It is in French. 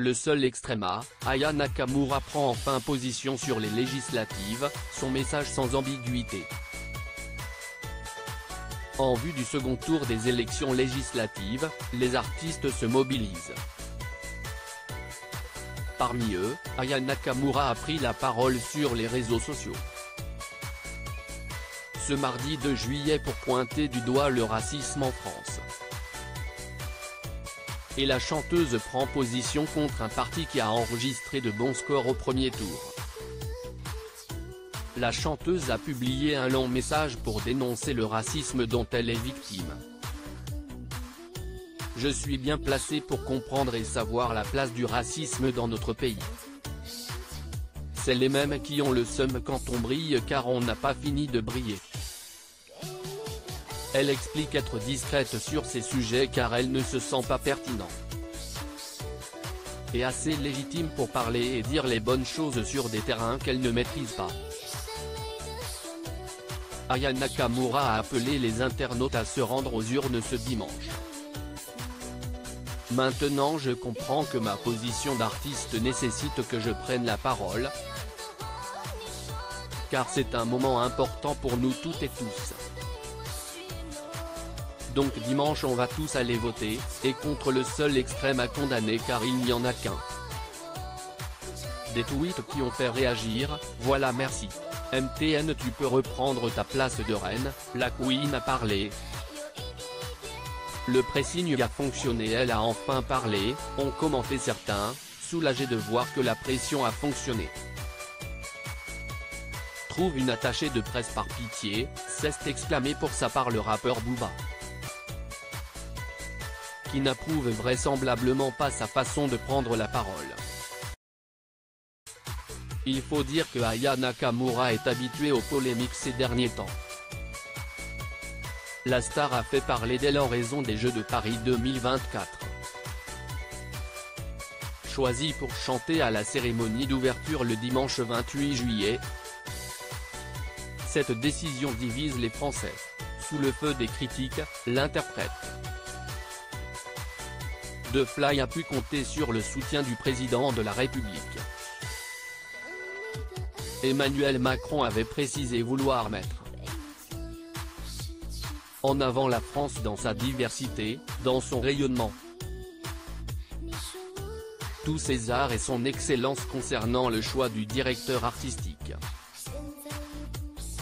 Le seul extréma, Aya Nakamura prend enfin position sur les législatives, son message sans ambiguïté. En vue du second tour des élections législatives, les artistes se mobilisent. Parmi eux, Aya Nakamura a pris la parole sur les réseaux sociaux. Ce mardi 2 juillet pour pointer du doigt le racisme en France. Et la chanteuse prend position contre un parti qui a enregistré de bons scores au premier tour. La chanteuse a publié un long message pour dénoncer le racisme dont elle est victime. Je suis bien placé pour comprendre et savoir la place du racisme dans notre pays. C'est les mêmes qui ont le seum quand on brille car on n'a pas fini de briller. Elle explique être discrète sur ces sujets car elle ne se sent pas pertinente et assez légitime pour parler et dire les bonnes choses sur des terrains qu'elle ne maîtrise pas. Aya Nakamura a appelé les internautes à se rendre aux urnes ce dimanche. Maintenant je comprends que ma position d'artiste nécessite que je prenne la parole, car c'est un moment important pour nous toutes et tous. Donc dimanche on va tous aller voter, et contre le seul extrême à condamner car il n'y en a qu'un. Des tweets qui ont fait réagir, voilà merci. MTN tu peux reprendre ta place de reine, la Queen a parlé. Le pressing a fonctionné, elle a enfin parlé, ont commenté certains, soulagés de voir que la pression a fonctionné. Trouve une attachée de presse par pitié, s'est exclamé pour sa part le rappeur Booba, qui n'approuve vraisemblablement pas sa façon de prendre la parole. Il faut dire que Aya Nakamura est habituée aux polémiques ces derniers temps. La star a fait parler d'elle en raison des Jeux de Paris 2024. Choisie pour chanter à la cérémonie d'ouverture le dimanche 28 juillet, cette décision divise les Français. Sous le feu des critiques, l'interprète de Fly a pu compter sur le soutien du président de la République. Emmanuel Macron avait précisé vouloir mettre en avant la France dans sa diversité, dans son rayonnement, tous ses arts et son excellence concernant le choix du directeur artistique.